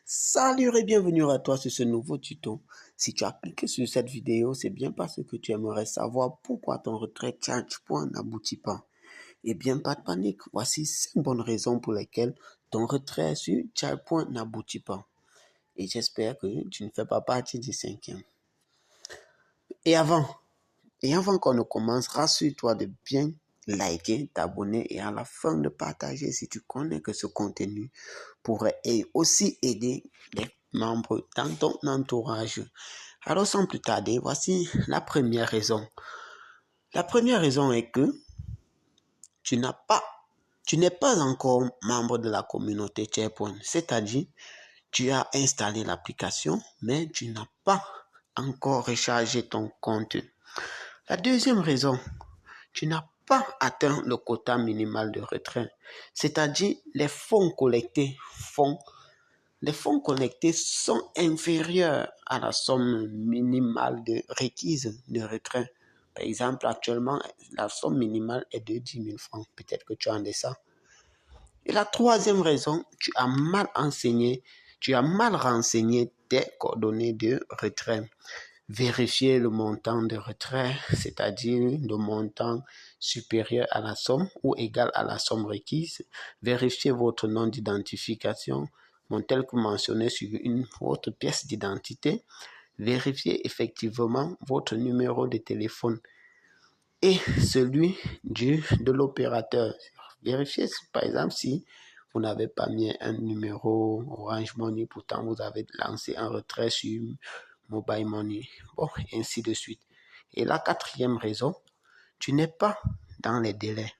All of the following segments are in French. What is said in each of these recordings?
Salut et bienvenue à toi sur ce nouveau tuto. Si tu as cliqué sur cette vidéo, c'est bien parce que tu aimerais savoir pourquoi ton retrait ChargePoint n'aboutit pas. Eh bien, pas de panique. Voici 5 bonnes raisons pour lesquelles ton retrait sur ChargePoint n'aboutit pas. Et j'espère que tu ne fais pas partie du cinquième. Et avant, qu'on ne commence, rassure-toi de bien liker, t'abonner et à la fin de partager si tu connais que ce contenu pourrait aussi aider les membres dans ton entourage. Alors sans plus tarder, voici la première raison. La première raison est que tu n'es pas encore membre de la communauté SharePoint, c'est-à-dire tu as installé l'application, mais tu n'as pas encore rechargé ton compte. La deuxième raison, tu n'as pas atteint le quota minimal de retrait, c'est-à-dire les fonds collectés sont inférieurs à la somme minimale requise de retrait. Par exemple, actuellement, la somme minimale est de 10 000 francs. Peut-être que tu en deçà. Et la troisième raison, tu as mal renseigné tes coordonnées de retrait. Vérifier le montant de retrait, c'est-à-dire le montant supérieur à la somme ou égal à la somme requise. Vérifier votre nom d'identification, tel que mentionné sur votre pièce d'identité. Vérifier effectivement votre numéro de téléphone et celui de l'opérateur. Vérifiez par exemple si vous n'avez pas mis un numéro Orange Money, pourtant vous avez lancé un retrait sur Mobile Money, bon, ainsi de suite. Et la quatrième raison, tu n'es pas dans les délais.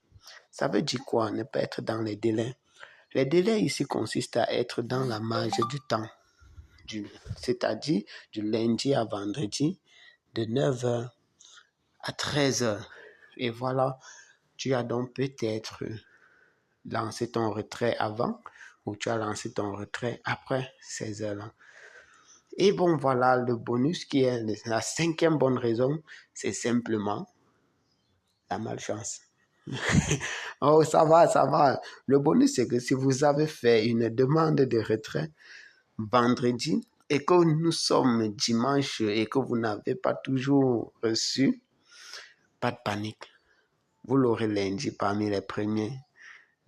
Ça veut dire quoi, ne pas être dans les délais? Les délais ici consistent à être dans la marge du temps, c'est-à-dire du lundi à vendredi, de 9h à 13h. Et voilà, tu as donc peut-être lancé ton retrait avant ou tu as lancé ton retrait après 16h. Et bon, voilà, le bonus qui est la cinquième bonne raison, c'est simplement la malchance. Oh, ça va. Le bonus, c'est que si vous avez fait une demande de retrait vendredi et que nous sommes dimanche et que vous n'avez pas toujours reçu, pas de panique. Vous l'aurez lundi parmi les premiers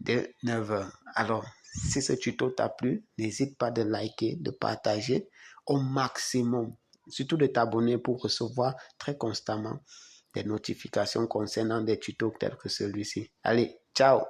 de 9h. Alors, si ce tuto t'a plu, n'hésite pas de liker, de partager au maximum. Surtout de t'abonner pour recevoir très constamment des notifications concernant des tutos tels que celui-ci. Allez, ciao!